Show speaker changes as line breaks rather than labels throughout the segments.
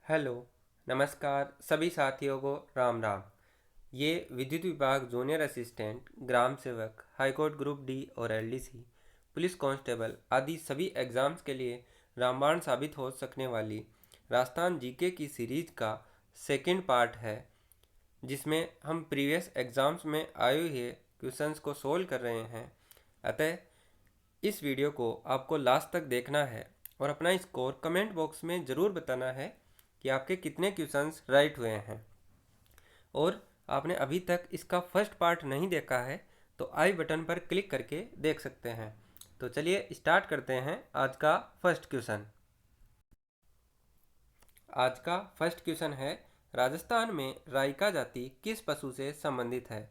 Hello, नमस्कार सभी साथियों को राम राम। ये विद्युत विभाग जूनियर असिस्टेंट, ग्राम सेवक, हाईकोर्ट ग्रुप डी और एलडीसी, पुलिस कांस्टेबल आदि सभी एग्ज़ाम्स के लिए रामबाण साबित हो सकने वाली राजस्थान जीके की सीरीज का सेकंड पार्ट है, जिसमें हम प्रीवियस एग्ज़ाम्स में आए हुए क्वेश्चंस को सोल्व कर रहे हैं। अतः इस वीडियो को आपको लास्ट तक देखना है और अपना स्कोर कमेंट बॉक्स में ज़रूर बताना है कि आपके कितने क्वेश्चंस राइट हुए हैं। और आपने अभी तक इसका फर्स्ट पार्ट नहीं देखा है तो आई बटन पर क्लिक करके देख सकते हैं। तो चलिए स्टार्ट करते हैं आज का फर्स्ट क्वेश्चन। आज का फर्स्ट क्वेश्चन है, राजस्थान में राइका जाति किस पशु से संबंधित है?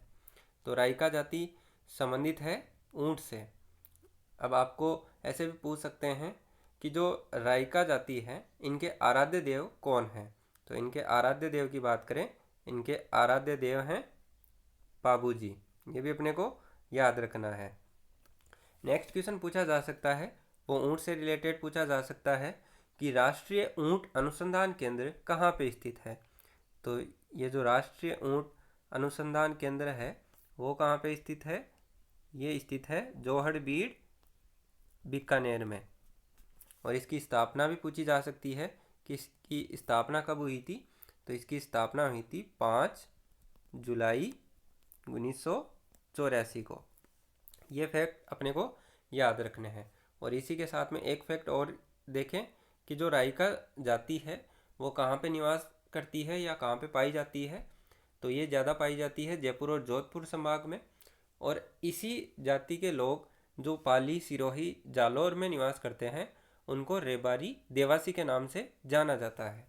तो राइका जाति संबंधित है ऊंट से। अब आपको ऐसे भी पूछ सकते हैं कि जो राइका जाति है इनके आराध्य देव कौन है? तो इनके आराध्य देव की बात करें, इनके आराध्य देव हैं बाबूजी। ये भी अपने को याद रखना है। नेक्स्ट क्वेश्चन पूछा जा सकता है, वो ऊंट से रिलेटेड पूछा जा सकता है कि राष्ट्रीय ऊंट अनुसंधान केंद्र कहाँ पे स्थित है? तो ये जो राष्ट्रीय ऊंट अनुसंधान केंद्र है वो कहाँ पे स्थित है? ये स्थित है जोहड़बीड़, बीकानेर में। और इसकी स्थापना भी पूछी जा सकती है कि इसकी स्थापना कब हुई थी? तो इसकी स्थापना हुई थी 5 जुलाई 1984 को। ये फैक्ट अपने को याद रखने हैं। और इसी के साथ में एक फैक्ट और देखें कि जो राइका जाति है वो कहाँ पे निवास करती है या कहाँ पे पाई जाती है? तो ये ज़्यादा पाई जाती है जयपुर और जोधपुर संभाग में। और इसी जाति के लोग जो पाली, सिरोही, जालौर में निवास करते हैं उनको रेबारी देवासी के नाम से जाना जाता है।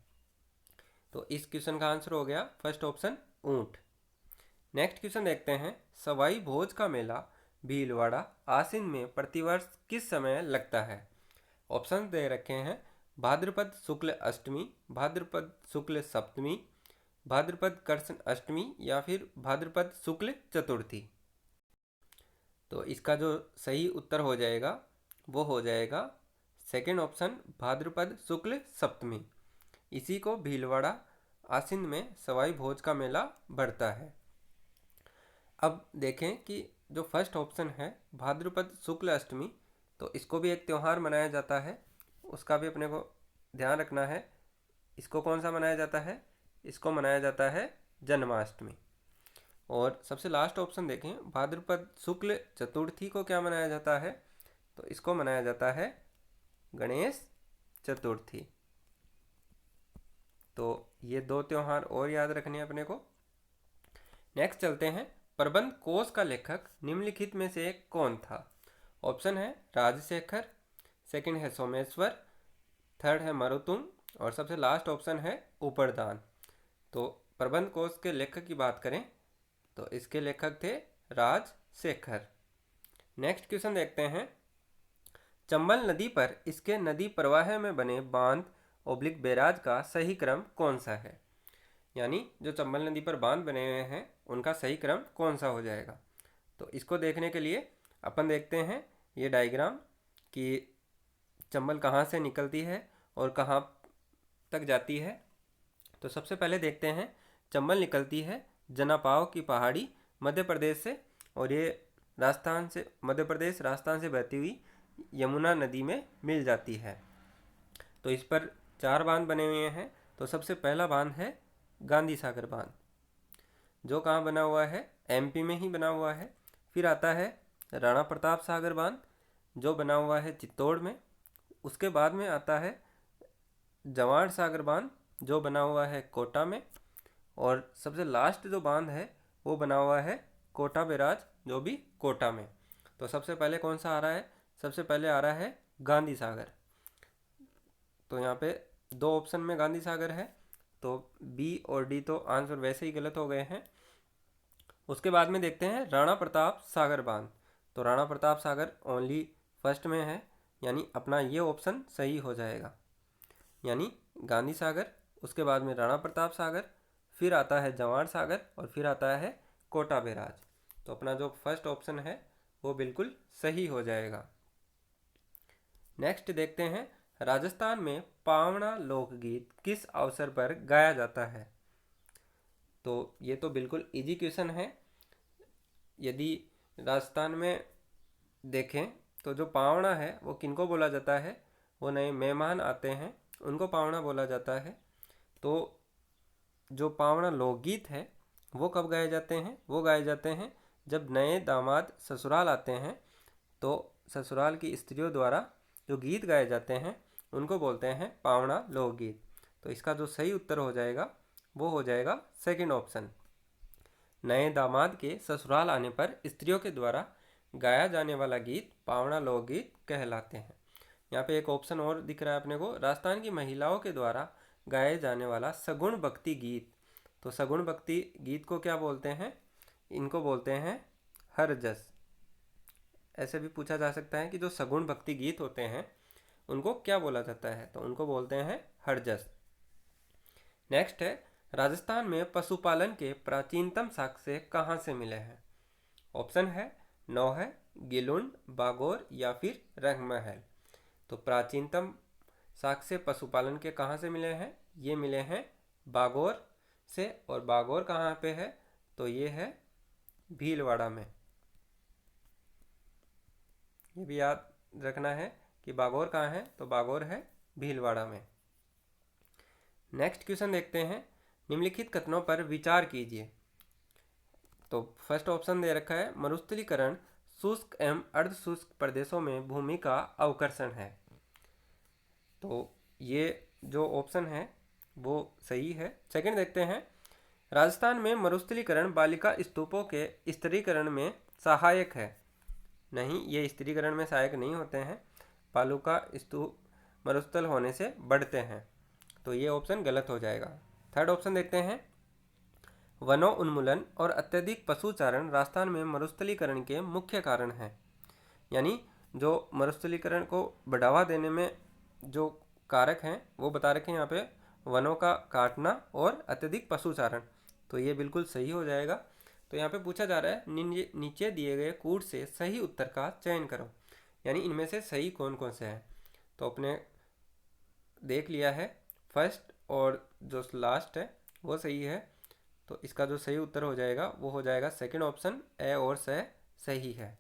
तो इस क्वेश्चन का आंसर हो गया फर्स्ट ऑप्शन ऊंट। नेक्स्ट क्वेश्चन देखते हैं, सवाई भोज का मेला भीलवाड़ा आसिन में प्रतिवर्ष किस समय लगता है? ऑप्शन दे रखे हैं, भाद्रपद शुक्ल अष्टमी, भाद्रपद शुक्ल सप्तमी, भाद्रपद कृष्ण अष्टमी या फिर भाद्रपद शुक्ल चतुर्थी। तो इसका जो सही उत्तर हो जाएगा वो हो जाएगा सेकेंड ऑप्शन, भाद्रपद शुक्ल सप्तमी। इसी को भीलवाड़ा आसिन में सवाई भोज का मेला बढ़ता है। अब देखें कि जो फर्स्ट ऑप्शन है भाद्रपद शुक्ल अष्टमी, तो इसको भी एक त्यौहार मनाया जाता है, उसका भी अपने को ध्यान रखना है। इसको कौन सा मनाया जाता है? इसको मनाया जाता है जन्माष्टमी। और सबसे लास्ट ऑप्शन देखें, भाद्रपद शुक्ल चतुर्थी को क्या मनाया जाता है? तो इसको मनाया जाता है गणेश चतुर्थी। तो ये दो त्यौहार और याद रखने अपने को। नेक्स्ट चलते हैं, प्रबंध कोश का लेखक निम्नलिखित में से कौन था? ऑप्शन है राजशेखर, सेकंड है सोमेश्वर, थर्ड है मरुतुंग और सबसे लास्ट ऑप्शन है ऊपरदान। तो प्रबंध कोश के लेखक की बात करें तो इसके लेखक थे राजशेखर। नेक्स्ट क्वेश्चन देखते हैं, चंबल नदी पर इसके नदी प्रवाह में बने बांध ओब्लिक बैराज का सही क्रम कौन सा है? यानी जो चंबल नदी पर बांध बने हुए हैं उनका सही क्रम कौन सा हो जाएगा? तो इसको देखने के लिए अपन देखते हैं ये डायग्राम कि चंबल कहाँ से निकलती है और कहाँ तक जाती है। तो सबसे पहले देखते हैं, चंबल निकलती है जनापाव की पहाड़ी मध्य प्रदेश से, और ये राजस्थान से, मध्य प्रदेश राजस्थान से बहती हुई यमुना नदी में मिल जाती है। तो इस पर 4 बांध बने हुए हैं। तो सबसे पहला बांध है गांधी सागर बांध, जो कहाँ बना हुआ है? एमपी में ही बना हुआ है। फिर आता है राणा प्रताप सागर बांध, जो बना हुआ है चित्तौड़ में। उसके बाद में आता है जवाड़ सागर बांध, जो बना हुआ है कोटा में। और सबसे लास्ट जो बांध है वो बना हुआ है कोटा बैराज, जो भी कोटा में। तो सबसे पहले कौन सा आ रहा है? सबसे पहले आ रहा है गांधी सागर। तो यहाँ पे दो ऑप्शन में गांधी सागर है, तो बी और डी तो आंसर वैसे ही गलत हो गए हैं। उसके बाद में देखते हैं राणा प्रताप सागर बांध। तो राणा प्रताप सागर ओनली फर्स्ट में है, यानी अपना ये ऑप्शन सही हो जाएगा। यानी गांधी सागर, उसके बाद में राणा प्रताप सागर, फिर आता है जवाड़ सागर और फिर आता है कोटा बैराज। तो अपना जो फर्स्ट ऑप्शन है वो बिल्कुल सही हो जाएगा। नेक्स्ट देखते हैं, राजस्थान में पावना लोकगीत किस अवसर पर गाया जाता है? तो ये तो बिल्कुल इजी क्वेश्चन है। यदि राजस्थान में देखें तो जो पावना है वो किनको बोला जाता है? वो नए मेहमान आते हैं उनको पावना बोला जाता है। तो जो पावना लोकगीत है वो कब गाए जाते हैं? वो गाए जाते हैं जब नए दामाद ससुराल आते हैं। तो ससुराल की स्त्रियों द्वारा जो गीत गाए जाते हैं उनको बोलते हैं पावना लोकगीत। तो इसका जो सही उत्तर हो जाएगा वो हो जाएगा सेकंड ऑप्शन। नए दामाद के ससुराल आने पर स्त्रियों के द्वारा गाया जाने वाला गीत पावना लोकगीत कहलाते हैं। यहाँ पे एक ऑप्शन और दिख रहा है अपने को, राजस्थान की महिलाओं के द्वारा गाए जाने वाला सगुण भक्ति गीत। तो सगुण भक्ति गीत को क्या बोलते हैं? इनको बोलते हैं हरजस। ऐसे भी पूछा जा सकता है कि जो सगुण भक्ति गीत होते हैं उनको क्या बोला जाता है? तो उनको बोलते हैं हरजस। नेक्स्ट है, राजस्थान में पशुपालन के प्राचीनतम साक्ष्य कहाँ से मिले हैं? ऑप्शन है नौहर, गिलुंड, बागोर या फिर रंगमहल। तो प्राचीनतम साक्ष्य पशुपालन के कहाँ से मिले हैं? ये मिले हैं बागोर से। और बागोर कहाँ पे है? तो ये है भीलवाड़ा में। ये भी याद रखना है कि बागोर कहाँ है? तो बागोर है भीलवाड़ा में। नेक्स्ट क्वेश्चन देखते हैं, निम्नलिखित कथनों पर विचार कीजिए। तो फर्स्ट ऑप्शन दे रखा है, मरुस्थलीकरण शुष्क एवं अर्ध शुष्क प्रदेशों में भूमि का अवकर्षण है। तो ये जो ऑप्शन है वो सही है। सेकंड देखते हैं, राजस्थान में मरुस्थलीकरण बालिका स्तूपों के स्थिरीकरण में सहायक है। नहीं, ये स्थिरीकरण में सहायक नहीं होते हैं। बालुका स्तूप मरुस्थल होने से बढ़ते हैं। तो ये ऑप्शन गलत हो जाएगा। थर्ड ऑप्शन देखते हैं, वनों उन्मूलन और अत्यधिक पशुचारण राजस्थान में मरुस्थलीकरण के मुख्य कारण हैं। यानी जो मरुस्थलीकरण को बढ़ावा देने में जो कारक हैं वो बता रखे हैं यहाँ पे, वनों का काटना और अत्यधिक पशुचारण। तो ये बिल्कुल सही हो जाएगा। तो यहाँ पे पूछा जा रहा है नीचे दिए गए कूट से सही उत्तर का चयन करो। यानी इनमें से सही कौन कौन से हैं? तो अपने देख लिया है, फर्स्ट और जो लास्ट है वो सही है। तो इसका जो सही उत्तर हो जाएगा वो हो जाएगा सेकंड ऑप्शन, ए और स सही है।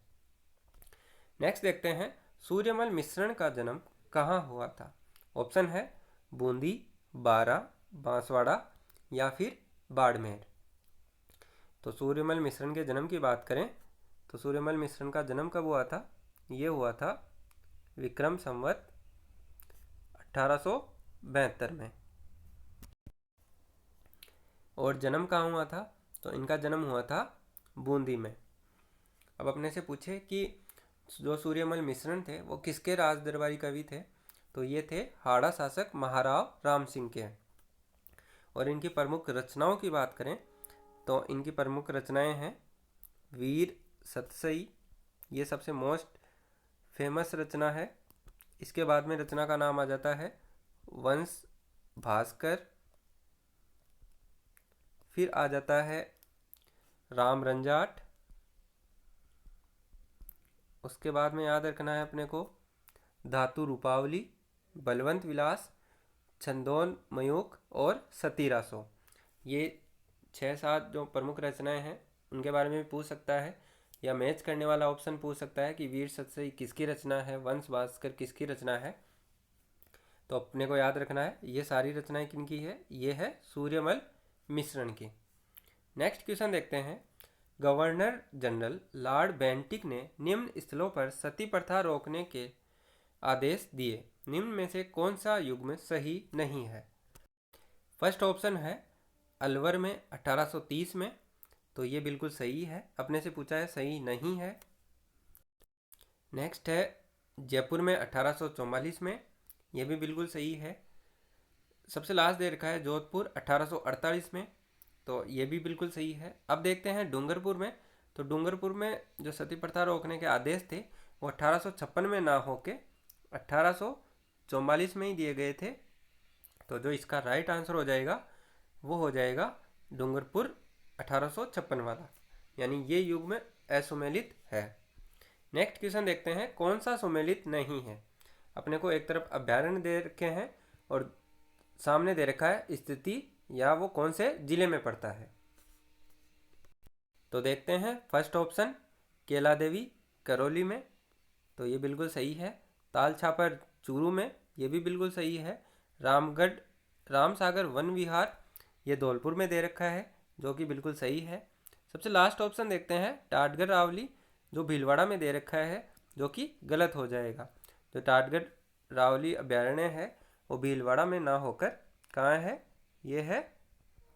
नेक्स्ट देखते हैं, सूर्यमल मिश्रण का जन्म कहाँ हुआ था? ऑप्शन है बूंदी, बारा, बांसवाड़ा या फिर बाड़मेर। तो सूर्यमल मिश्रण के जन्म की बात करें तो सूर्यमल मिश्रण का जन्म कब हुआ था? ये हुआ था विक्रम संवत 1872 में। और जन्म कहाँ हुआ था? तो इनका जन्म हुआ था बूंदी में। अब अपने से पूछे कि जो सूर्यमल मिश्रण थे वो किसके राज दरबारी कवि थे? तो ये थे हाड़ा शासक महाराव राम सिंह के। और इनकी प्रमुख रचनाओं की बात करें तो इनकी प्रमुख रचनाएं हैं वीर सतसई, ये सबसे मोस्ट फेमस रचना है। इसके बाद में रचना का नाम आ जाता है वंश भास्कर, फिर आ जाता है राम रंजाट। उसके बाद में याद रखना है अपने को धातु रूपावली, बलवंत विलास, छंदोन मयूख और सतीरासो। ये 6-7 जो प्रमुख रचनाएं हैं उनके बारे में भी पूछ सकता है, या मैच करने वाला ऑप्शन पूछ सकता है कि वीर सतसई किसकी रचना है, वंश भास्कर किसकी रचना है। तो अपने को याद रखना है ये सारी रचनाएं किनकी है? ये है सूर्यमल मिश्रण की। नेक्स्ट क्वेश्चन देखते हैं, गवर्नर जनरल लॉर्ड बेंटिक ने निम्न स्थलों पर सती प्रथा रोकने के आदेश दिए, निम्न में से कौन सा युग्म सही नहीं है? फर्स्ट ऑप्शन है अलवर में 1830 में। तो ये बिल्कुल सही है। अपने से पूछा है सही नहीं है। नेक्स्ट है जयपुर में 1844 में। ये भी बिल्कुल सही है। सबसे लास्ट दे रखा है जोधपुर 1848 में। तो ये भी बिल्कुल सही है। अब देखते हैं डूंगरपुर में। तो डूंगरपुर में जो सती प्रथा रोकने के आदेश थे वो 1856 में ना होके 1844 में ही दिए गए थे। तो जो इसका राइट आंसर हो जाएगा वो हो जाएगा डूंगरपुर 1856 वाला, यानी ये युग में असुमेलित है। नेक्स्ट क्वेश्चन देखते हैं, कौन सा सुमेलित नहीं है? अपने को एक तरफ अभ्यारण्य दे रखे हैं और सामने दे रखा है स्थिति या वो कौन से जिले में पड़ता है। तो देखते हैं फर्स्ट ऑप्शन केला देवी करौली में, तो ये बिल्कुल सही है। ताल छापर चूरू में, ये भी बिल्कुल सही है। रामगढ़ रामसागर वन विहार ये धौलपुर में दे रखा है, जो कि बिल्कुल सही है। सबसे लास्ट ऑप्शन देखते हैं टाटगढ़ रावली, जो भीलवाड़ा में दे रखा है, जो कि गलत हो जाएगा। जो टाटगढ़ रावली अभ्यारण्य है वो भीलवाड़ा में ना होकर कहाँ है, ये है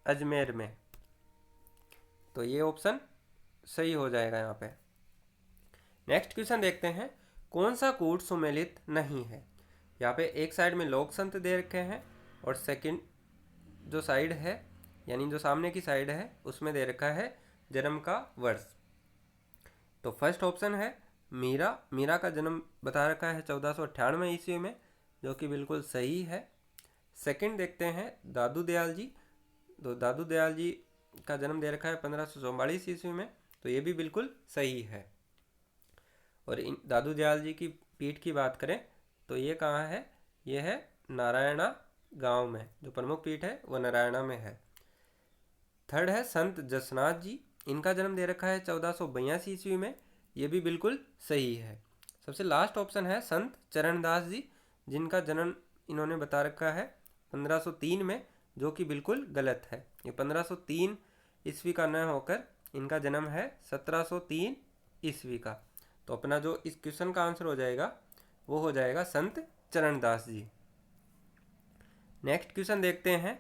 अजमेर में। तो ये ऑप्शन सही हो जाएगा यहाँ पे। नेक्स्ट क्वेश्चन देखते हैं कौन सा कूट सुमेलित नहीं है। यहाँ पे एक साइड में लोक संत दे रखे हैं और सेकंड जो साइड है यानी जो सामने की साइड है उसमें दे रखा है जन्म का वर्ष। तो फर्स्ट ऑप्शन है मीरा का जन्म बता रखा है 1498 ईस्वी में, जो कि बिल्कुल सही है। सेकंड देखते हैं दादू दयाल जी, तो दादू दयाल जी का जन्म दे रखा है 1544 ईस्वी में, तो ये भी बिल्कुल सही है। और इन दादू दयाल जी की पीठ की बात करें तो ये कहाँ है, ये है नारायणा गांव में, जो प्रमुख पीठ है वो नारायणा में है। थर्ड है संत जसनाथ जी, इनका जन्म दे रखा है 1482 ईस्वी में, ये भी बिल्कुल सही है। सबसे लास्ट ऑप्शन है संत चरणदास जी, जिनका जन्म इन्होंने बता रखा है 1503 में, जो कि बिल्कुल गलत है। ये 1503 ईस्वी का न होकर इनका जन्म है 1703 ईस्वी का। तो अपना जो इस क्वेश्चन का आंसर हो जाएगा वो हो जाएगा संत चरणदास जी। नेक्स्ट क्वेश्चन देखते हैं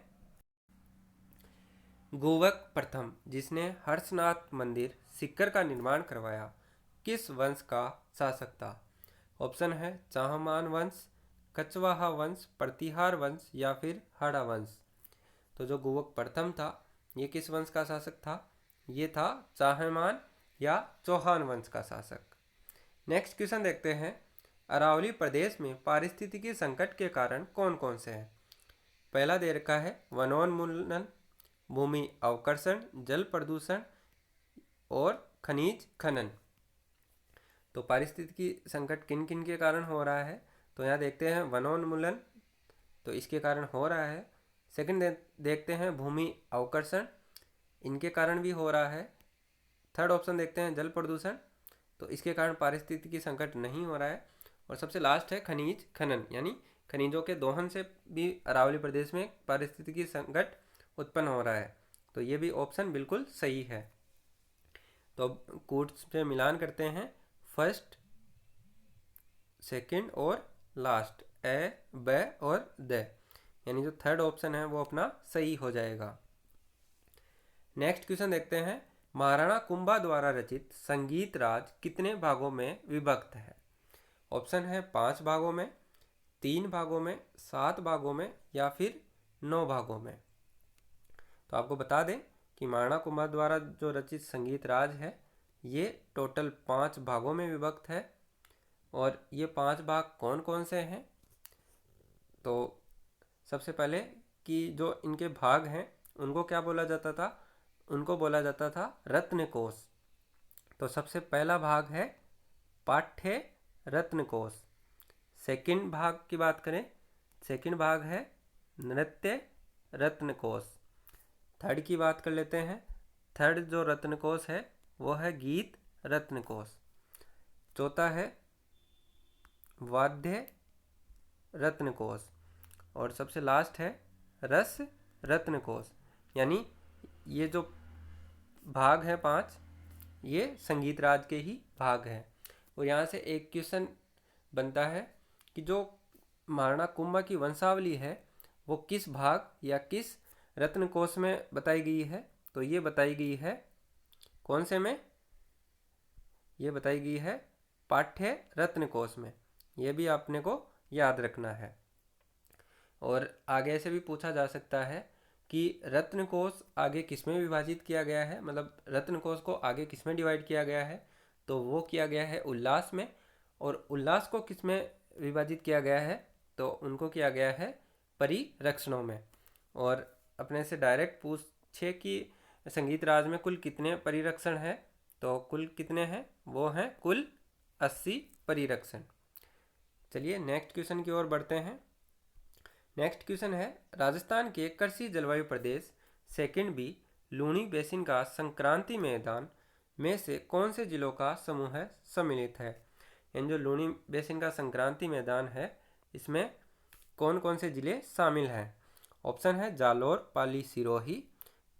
गोवक प्रथम जिसने हर्षनाथ मंदिर सिक्कर का निर्माण करवाया किस वंश का शासक था। ऑप्शन है चाहमान वंश, कछवाहा वंश, प्रतिहार वंश या फिर हाड़ा वंश। तो जो गोवक प्रथम था ये किस वंश का शासक था, ये था चाहमान या चौहान वंश का शासक। नेक्स्ट क्वेश्चन देखते हैं अरावली प्रदेश में पारिस्थितिकी संकट के कारण कौन कौन से हैं। पहला दे रखा है वनोन्मूलन, भूमि अवकर्षण, जल प्रदूषण और खनिज खनन। तो पारिस्थितिकी संकट किन किन के कारण हो रहा है, तो यहाँ देखते हैं वनोन्मूलन, तो इसके कारण हो रहा है। सेकंड देखते हैं भूमि अवकर्षण, इनके कारण भी हो रहा है। थर्ड ऑप्शन देखते हैं जल प्रदूषण, तो इसके कारण पारिस्थितिकी संकट नहीं हो रहा है। और सबसे लास्ट है खनिज खनन, यानी खनिजों के दोहन से भी अरावली प्रदेश में पारिस्थितिकी संकट उत्पन्न हो रहा है। तो ये भी ऑप्शन बिल्कुल सही है। तो अब कोट्स पे मिलान करते हैं, फर्स्ट, सेकंड और लास्ट, ए, ब और द, यानी जो थर्ड ऑप्शन है वो अपना सही हो जाएगा। नेक्स्ट क्वेश्चन देखते हैं महाराणा कुंभा द्वारा रचित संगीत राज कितने भागों में विभक्त है। ऑप्शन है 5 भागों में, 3 भागों में, 7 भागों में या फिर 9 भागों में। तो आपको बता दें कि महाराणा कुंभा द्वारा जो रचित संगीत राज है ये टोटल 5 भागों में विभक्त है। और ये 5 भाग कौन कौन से हैं, तो सबसे पहले कि जो इनके भाग हैं उनको क्या बोला जाता था, उनको बोला जाता था रत्नकोश। तो सबसे पहला भाग है पाठ्य रत्नकोश। सेकंड भाग की बात करें, सेकंड भाग है नृत्य रत्नकोश। थर्ड की बात कर लेते हैं, थर्ड जो रत्नकोश है वो है गीत रत्नकोश। चौथा है वाद्य रत्नकोश और सबसे लास्ट है रस रत्नकोश। यानी ये जो भाग हैं 5 ये संगीत राज के ही भाग हैं। और यहाँ से एक क्वेश्चन बनता है कि जो महाराणा कुंभा की वंशावली है वो किस भाग या किस रत्नकोश में बताई गई है। तो ये बताई गई है कौन से में, ये बताई गई है पाठ्य रत्नकोश में। ये भी आपने को याद रखना है। और आगे से भी पूछा जा सकता है कि रत्नकोश आगे किसमें विभाजित किया गया है, मतलब रत्नकोश को आगे किसमें डिवाइड किया गया है, तो वो किया गया है उल्लास में। और उल्लास को किसमें विभाजित किया गया है, तो उनको किया गया है परिरक्षणों में। और अपने से डायरेक्ट पूछे कि संगीत राज में कुल कितने परिरक्षण हैं, तो कुल कितने हैं, वो हैं कुल 80 परिरक्षण। चलिए नेक्स्ट क्वेश्चन की ओर बढ़ते हैं। नेक्स्ट क्वेश्चन है, राजस्थान के कृषि जलवायु प्रदेश सेकंड बी लूनी बेसिन का संक्रांति मैदान में से कौन से जिलों का समूह सम्मिलित है। इन जो लूनी बेसिन का संक्रांति मैदान है, इसमें कौन कौन से जिले शामिल हैं। ऑप्शन है जालोर, पाली, सिरोही,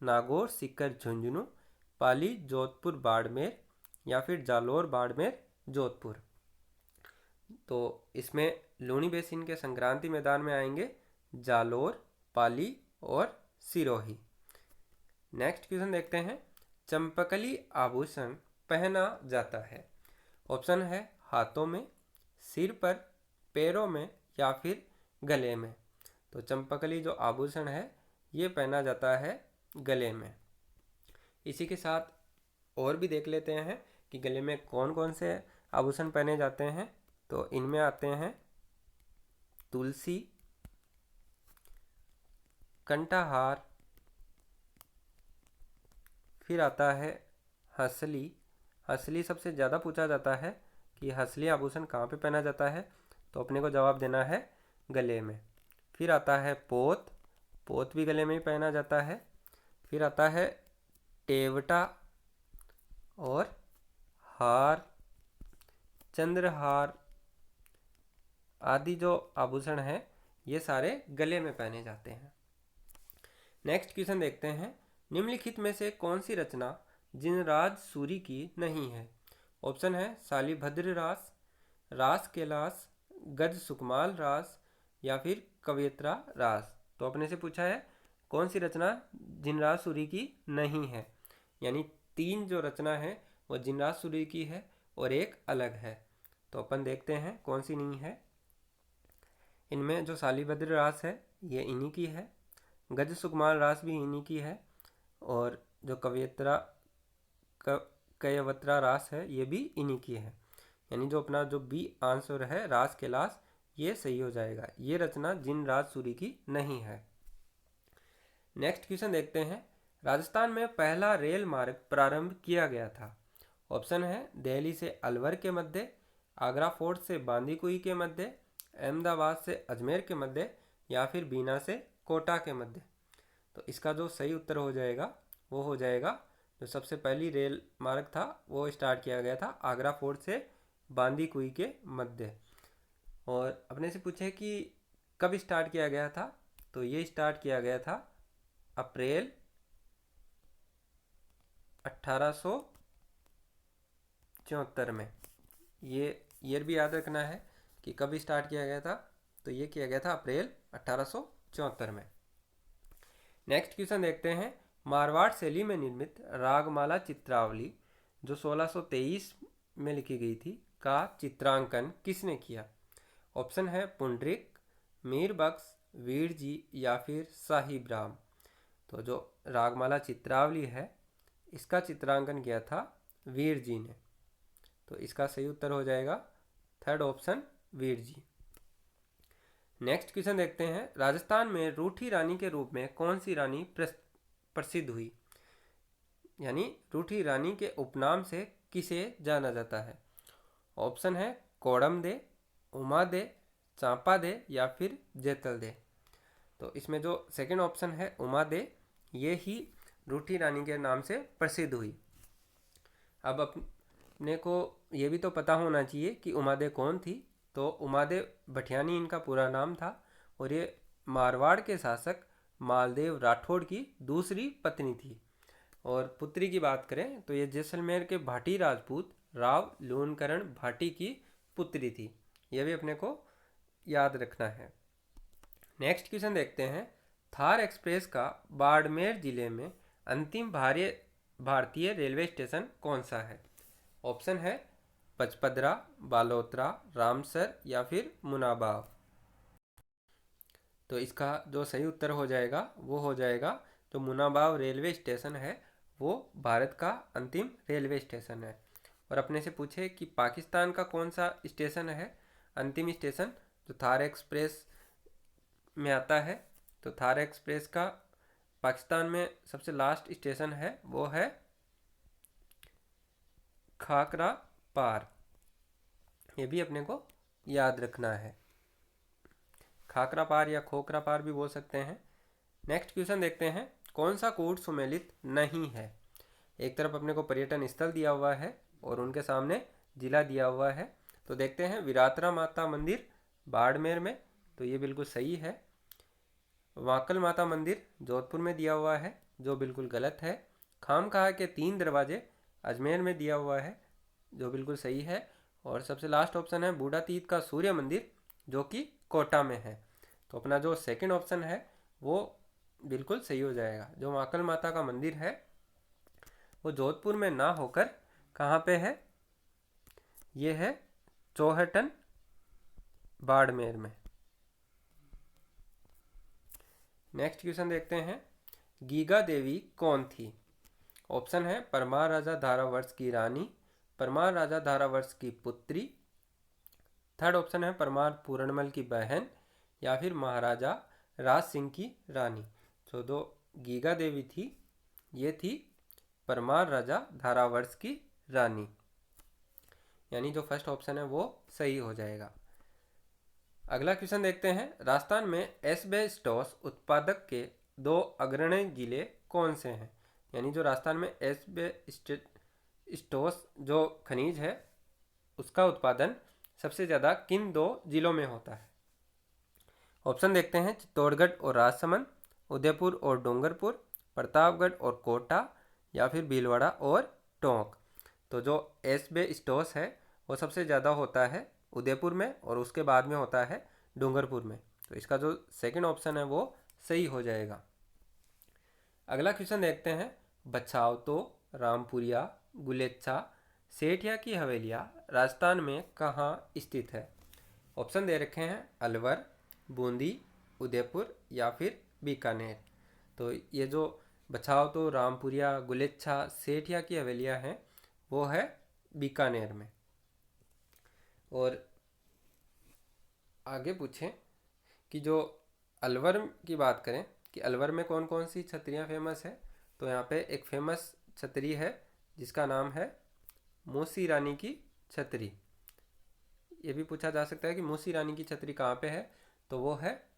नागौर, सीकर, झुंझुनू, पाली, जोधपुर, बाड़मेर या फिर जालोर, बाड़मेर, जोधपुर। तो इसमें लूनी बेसिन के संक्रांति मैदान में आएंगे जालोर, पाली और सिरोही। नेक्स्ट क्वेश्चन देखते हैं, चंपकली आभूषण पहना जाता है। ऑप्शन है हाथों में, सिर पर, पैरों में या फिर गले में। तो चंपकली जो आभूषण है ये पहना जाता है गले में। इसी के साथ और भी देख लेते हैं कि गले में कौन कौन से आभूषण पहने जाते हैं। तो इनमें आते हैं तुलसी, कंठाहार, फिर आता है हंसली। हंसली सबसे ज़्यादा पूछा जाता है कि हंसली आभूषण कहाँ पे पहना जाता है, तो अपने को जवाब देना है गले में। फिर आता है पोत, पोत भी गले में ही पहना जाता है। फिर आता है टेवटा और हार, चंद्रहार आदि जो आभूषण हैं ये सारे गले में पहने जाते हैं। नेक्स्ट क्वेश्चन देखते हैं, निम्नलिखित में से कौन सी रचना जिनराज सूरी की नहीं है। ऑप्शन है शालिभद्र रास, रास कैलाश, गज सुकमाल रास या फिर कवियत्रा रास। तो अपने से पूछा है कौन सी रचना जिनराज सूरी की नहीं है, यानी 3 जो रचना है वो जिनराज सूरी की है और एक अलग है। तो अपन देखते हैं कौन सी नहीं है। इनमें जो शालिभद्र रास है ये इन्हीं की है, गज सुकमाल रास भी इन्हीं की है और जो कयवत्रा रास है ये भी इन्हीं की है। यानी जो अपना जो बी आंसर है रास कैलाश ये सही हो जाएगा। ये रचना जिनराज सूरी की नहीं है। नेक्स्ट क्वेश्चन देखते हैं, राजस्थान में पहला रेल मार्ग प्रारंभ किया गया था। ऑप्शन है दिल्ली से अलवर के मध्य, आगरा फोर्ट से बांदीकुई के मध्य, अहमदाबाद से अजमेर के मध्य या फिर बीना से कोटा के मध्य। तो इसका जो सही उत्तर हो जाएगा वो हो जाएगा जो सबसे पहली रेल मार्ग था वो स्टार्ट किया गया था आगरा फोर्ट से बांदीकुई के मध्य। और अपने से पूछे कि कब स्टार्ट किया गया था, तो ये स्टार्ट किया गया था अप्रैल 1874 में। ये ईयर भी याद रखना है कि कब स्टार्ट किया गया था, तो ये किया गया था अप्रैल 1874 में। नेक्स्ट क्वेश्चन देखते हैं, मारवाड़ शैली में निर्मित रागमाला चित्रावली जो 1623 में लिखी गई थी का चित्रांकन किसने किया। ऑप्शन है पुंडरिक, मीर बख्श, वीर जी या फिर साहिब राम। तो जो रागमाला चित्रावली है इसका चित्रांकन किया था वीर जी ने। तो इसका सही उत्तर हो जाएगा third option Veer ji. Next question देखते हैं, राजस्थान में रूठी रानी के रूप में कौन सी रानी प्रसिद्ध हुई, यानी रूठी रानी के उपनाम से किसे जाना जाता है। ऑप्शन है कोड़म दे, उमा दे, चांपा दे या फिर जेतल दे। तो इसमें जो सेकंड ऑप्शन है उमा दे ये ही रूठी रानी के नाम से प्रसिद्ध हुई। अब अपने को ये भी तो पता होना चाहिए कि उमा दे कौन थी। तो उमा दे भटियानी इनका पूरा नाम था और ये मारवाड़ के शासक मालदेव राठौड़ की दूसरी पत्नी थी। और पुत्री की बात करें तो ये जैसलमेर के भाटी राजपूत राव लूणकरण भाटी की पुत्री थी। यह भी अपने को याद रखना है। नेक्स्ट क्वेश्चन देखते हैं, थार एक्सप्रेस का बाड़मेर जिले में अंतिम भारतीय रेलवे स्टेशन कौन सा है। ऑप्शन है पचपदरा, बालोतरा, रामसर या फिर मुनाबाव। तो इसका जो सही उत्तर हो जाएगा वो हो जाएगा जो मुनाबाव रेलवे स्टेशन है वो भारत का अंतिम रेलवे स्टेशन है। और अपने से पूछे कि पाकिस्तान का कौन सा स्टेशन है अंतिम स्टेशन जो थार एक्सप्रेस में आता है, तो थार एक्सप्रेस का पाकिस्तान में सबसे लास्ट स्टेशन है वो है खाकरा पार। ये भी अपने को याद रखना है। खाकरा पार या खोखरा पार भी बोल सकते हैं। नेक्स्ट क्वेश्चन देखते हैं, कौन सा कूट सुमेलित नहीं है। एक तरफ अपने को पर्यटन स्थल दिया हुआ है और उनके सामने जिला दिया हुआ है। तो देखते हैं, विरातरा माता मंदिर बाड़मेर में, तो ये बिल्कुल सही है। वाकल माता मंदिर जोधपुर में दिया हुआ है, जो बिल्कुल गलत है। खामखा के 3 दरवाजे अजमेर में दिया हुआ है, जो बिल्कुल सही है। और सबसे लास्ट ऑप्शन है बूढ़ा तीर्थ का सूर्य मंदिर, जो कि कोटा में है। तो अपना जो सेकंड ऑप्शन है वो बिल्कुल सही हो जाएगा। जो वाकल माता का मंदिर है वो जोधपुर में ना होकर कहाँ पे है, ये है चौहटन बाड़मेर में। नेक्स्ट क्वेश्चन देखते हैं, गीगा देवी कौन थी। ऑप्शन है परमार राजा धारावर्ष की रानी, परमार राजा धारावर्ष की पुत्री, थर्ड ऑप्शन है परमार पूरणमल की बहन, या फिर महाराजा राज सिंह की रानी। तो दो गीगा देवी थी, ये थी परमार राजा धारावर्ष की रानी, यानी जो फर्स्ट ऑप्शन है वो सही हो जाएगा। अगला क्वेश्चन देखते हैं, राजस्थान में एस्बेस्टोस उत्पादक के 2 अग्रणी जिले कौन से हैं। यानी जो राजस्थान में एस्बेस्टोस जो खनिज है उसका उत्पादन सबसे ज़्यादा किन 2 जिलों में होता है। ऑप्शन देखते हैं, चित्तौड़गढ़ और राजसमंद, उदयपुर और डूंगरपुर, प्रतापगढ़ और कोटा, या फिर भीलवाड़ा और टोंक। तो जो एस्बेस्टोस है वो सबसे ज़्यादा होता है उदयपुर में और उसके बाद में होता है डूंगरपुर में। तो इसका जो सेकंड ऑप्शन है वो सही हो जाएगा। अगला क्वेश्चन देखते हैं, बछावतो, रामपुरिया, गुलेच्छा, सेठिया की हवेलियाँ राजस्थान में कहाँ स्थित है। ऑप्शन दे रखे हैं अलवर, बूंदी, उदयपुर, या फिर बीकानेर। तो ये जो बछावतो, रामपुरिया, गुलेच्छा, सेठिया की हवेलियाँ हैं वो है बीकानेर में। और आगे पूछें कि जो अलवर की बात करें कि अलवर में कौन कौन सी छतरियाँ फेमस है। तो यहाँ पे एक फेमस छतरी है जिसका नाम है मूसी रानी की छतरी। ये भी पूछा जा सकता है कि मूसी रानी की छतरी कहाँ पे है, तो वो है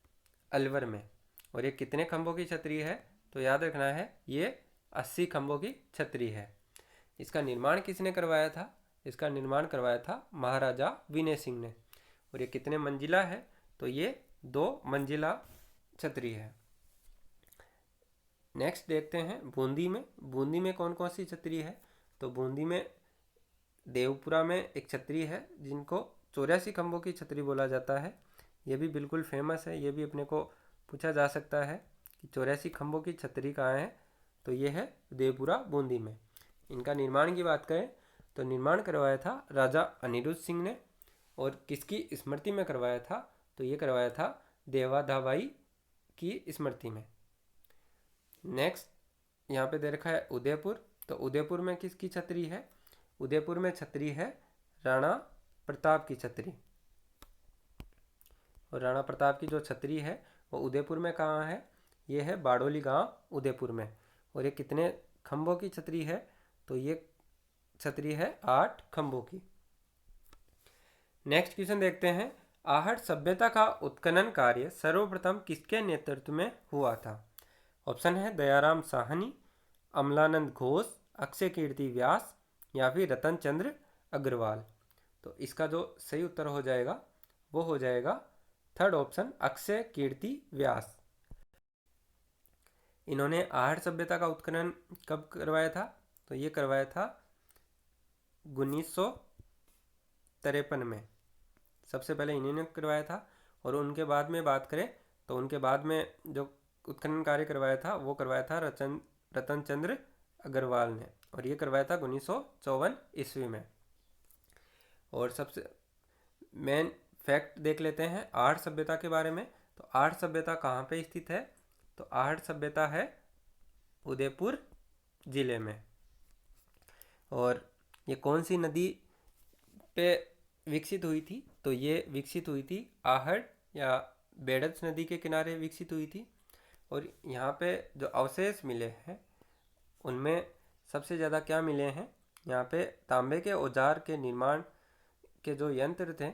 अलवर में। और ये कितने खंभों की छतरी है, तो याद रखना है ये 80 खंभों की छतरी है। इसका निर्माण किसने करवाया था, इसका निर्माण करवाया था महाराजा विनय सिंह ने। और ये कितने मंजिला है, तो ये 2 मंजिला छतरी है। नेक्स्ट देखते हैं बूंदी में, बूंदी में कौन कौन सी छतरी है। तो बूंदी में देवपुरा में एक छतरी है जिनको 84 खंभों की छतरी बोला जाता है। ये भी बिल्कुल फेमस है, ये भी अपने को पूछा जा सकता है कि 84 खंभों की छतरी कहाँ है, तो ये है देवपुरा बूंदी में। इनका निर्माण की बात करें तो निर्माण करवाया था राजा अनिरुद्ध सिंह ने। और किसकी स्मृति में करवाया था, तो ये करवाया था देवाधाबाई की स्मृति में। नेक्स्ट यहाँ पे दे रखा है उदयपुर। तो उदयपुर में किसकी छतरी है, उदयपुर में छतरी है राणा प्रताप की छतरी। और राणा प्रताप की जो छतरी है वो उदयपुर में कहाँ है, ये है बाड़ोली गांव उदयपुर में। और ये कितने खंभों की छतरी है, तो ये छतरी है 8 खंभों की। नेक्स्ट क्वेश्चन देखते हैं, आहट सभ्यता का उत्खनन कार्य सर्वप्रथम किसके नेतृत्व में हुआ था। ऑप्शन है दयाराम साहनी, अमलानंद घोष, अक्षय कीर्ति व्यास, या फिर रतन चंद्र अग्रवाल। तो इसका जो सही उत्तर हो जाएगा वो हो जाएगा थर्ड ऑप्शन अक्षय कीर्ति व्यास। इन्होंने आहट सभ्यता का उत्खनन कब करवाया था, तो ये करवाया था 1953 में, सबसे पहले इन्होंने करवाया था। और उनके बाद में बात करें तो उनके बाद में जो उत्खनन कार्य करवाया था वो करवाया था रतन चंद्र अग्रवाल ने, और ये करवाया था 1954 ईस्वी में। और सबसे मेन फैक्ट देख लेते हैं आहट सभ्यता के बारे में। तो आहट सभ्यता कहाँ पे स्थित है, तो आहट सभ्यता है उदयपुर जिले में। और ये कौन सी नदी पे विकसित हुई थी, तो ये विकसित हुई थी आहट या बेडज नदी के किनारे विकसित हुई थी। और यहाँ पे जो अवशेष मिले हैं उनमें सबसे ज़्यादा क्या मिले हैं, यहाँ पे तांबे के औजार के निर्माण के जो यंत्र थे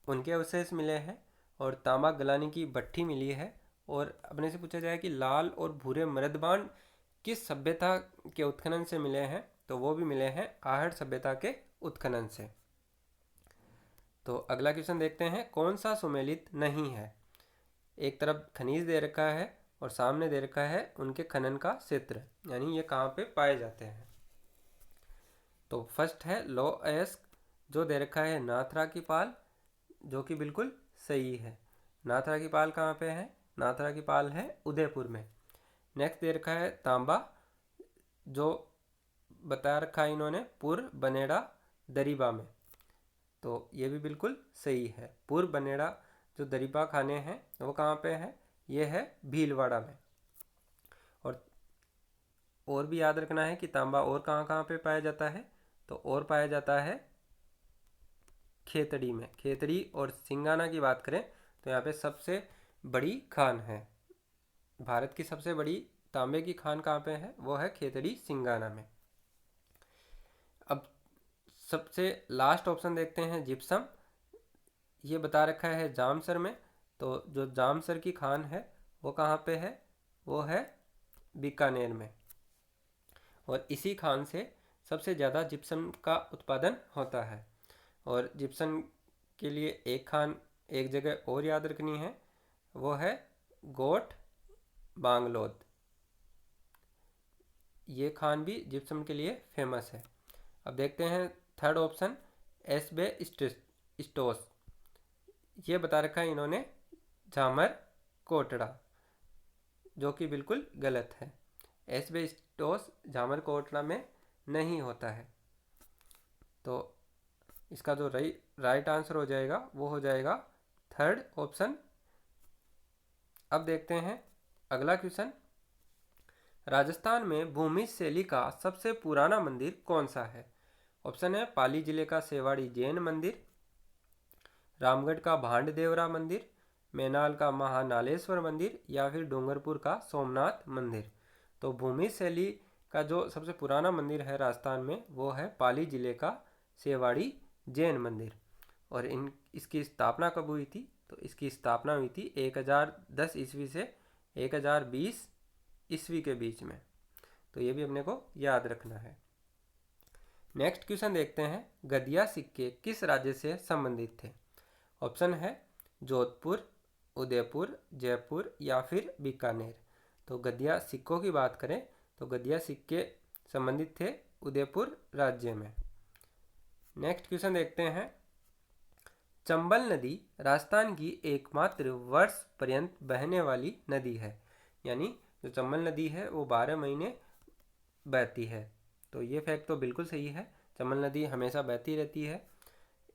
उनके अवशेष मिले हैं और तांबा गलाने की भट्ठी मिली है। और अपने से पूछा जाए कि लाल और भूरे मृदबान किस सभ्यता के उत्खनन से मिले हैं, तो वो भी मिले हैं आहड़ सभ्यता के उत्खनन से। तो अगला क्वेश्चन देखते हैं, कौन सा सुमेलित नहीं है। एक तरफ खनिज दे रखा है और सामने दे रखा है उनके खनन का क्षेत्र, यानी ये कहाँ पे पाए जाते हैं। तो फर्स्ट है लोअयस्क, जो दे रखा है नाथरा की पाल, जो कि बिल्कुल सही है। नाथरा की पाल कहाँ पे है? नाथरा की पाल है उदयपुर में। नेक्स्ट दे रखा है तांबा, जो बता रखा है इन्होंने पूर्व बनेड़ा दरीबा में, तो ये भी बिल्कुल सही है। पूर्व बनेड़ा जो दरीबा खाने हैं वो कहाँ पे है? ये है भीलवाड़ा में। और भी याद रखना है कि तांबा और कहाँ कहाँ पे पाया जाता है, तो और पाया जाता है खेतड़ी में। खेतड़ी और सिंगाना की बात करें तो यहाँ पे सबसे बड़ी खान है, भारत की सबसे बड़ी तांबे की खान कहाँ पे है? वो है खेतड़ी सिंगाना में। अब सबसे लास्ट ऑप्शन देखते हैं जिप्सम, ये बता रखा है जामसर में, तो जो जामसर की खान है वो कहाँ पे है? वो है बीकानेर में। और इसी खान से सबसे ज़्यादा जिप्सम का उत्पादन होता है। और जिप्सम के लिए एक खान एक जगह और याद रखनी है, वो है गोट बांगलोद। ये खान भी जिप्सम के लिए फेमस है। अब देखते हैं थर्ड ऑप्शन, एस्बेस्टोस, ये बता रखा है इन्होंने झामर कोटड़ा, जो कि बिल्कुल गलत है। एस्बेस्टोस झामर कोटड़ा में नहीं होता है। तो इसका जो राइट आंसर हो जाएगा वो हो जाएगा थर्ड ऑप्शन। अब देखते हैं अगला क्वेश्चन, राजस्थान में भूमि शैली का सबसे पुराना मंदिर कौन सा है? ऑप्शन है पाली जिले का सेवाड़ी जैन मंदिर, रामगढ़ का भांड-देवरा मंदिर, मैनाल का महानालेश्वर मंदिर, या फिर डूंगरपुर का सोमनाथ मंदिर। तो भूमि शैली का जो सबसे पुराना मंदिर है राजस्थान में वो है पाली जिले का सेवाड़ी जैन मंदिर। और इसकी स्थापना कब हुई थी? तो इसकी स्थापना हुई थी 1010 ईस्वी से 1020 ईस्वी के बीच में। तो ये भी अपने को याद रखना है। नेक्स्ट क्वेश्चन देखते हैं, गदिया सिक्के किस राज्य से संबंधित थे? ऑप्शन है जोधपुर, उदयपुर, जयपुर, या फिर बीकानेर। तो गदिया सिक्कों की बात करें तो गदिया सिक्के संबंधित थे उदयपुर राज्य में। नेक्स्ट क्वेश्चन देखते हैं, चंबल नदी राजस्थान की एकमात्र वर्ष पर्यंत बहने वाली नदी है, यानी जो चंबल नदी है वो 12 महीने बहती है। तो ये फैक्ट तो बिल्कुल सही है, चंबल नदी हमेशा बहती रहती है।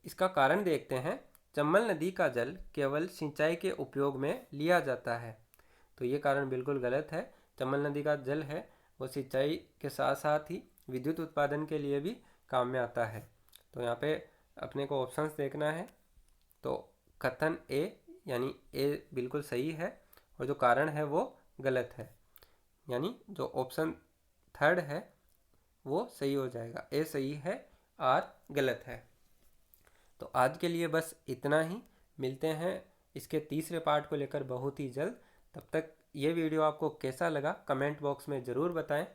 इसका कारण देखते हैं, चंबल नदी का जल केवल सिंचाई के उपयोग में लिया जाता है, तो ये कारण बिल्कुल गलत है। चंबल नदी का जल है वो सिंचाई के साथ साथ ही विद्युत उत्पादन के लिए भी काम में आता है। तो यहाँ पे अपने को ऑप्शंस देखना है, तो कथन ए यानी ए बिल्कुल सही है और जो कारण है वो गलत है, यानी जो ऑप्शन थर्ड है वो सही हो जाएगा। ए सही है, आर गलत है। तो आज के लिए बस इतना ही, मिलते हैं इसके तीसरे पार्ट को लेकर बहुत ही जल्द। तब तक ये वीडियो आपको कैसा लगा कमेंट बॉक्स में ज़रूर बताएं।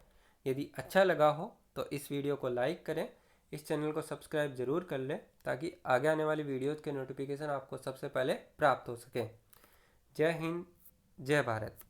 यदि अच्छा लगा हो तो इस वीडियो को लाइक करें, इस चैनल को सब्सक्राइब ज़रूर कर लें ताकि आगे आने वाली वीडियोज़ के नोटिफिकेशन आपको सबसे पहले प्राप्त हो सकें। जय हिंद, जय भारत।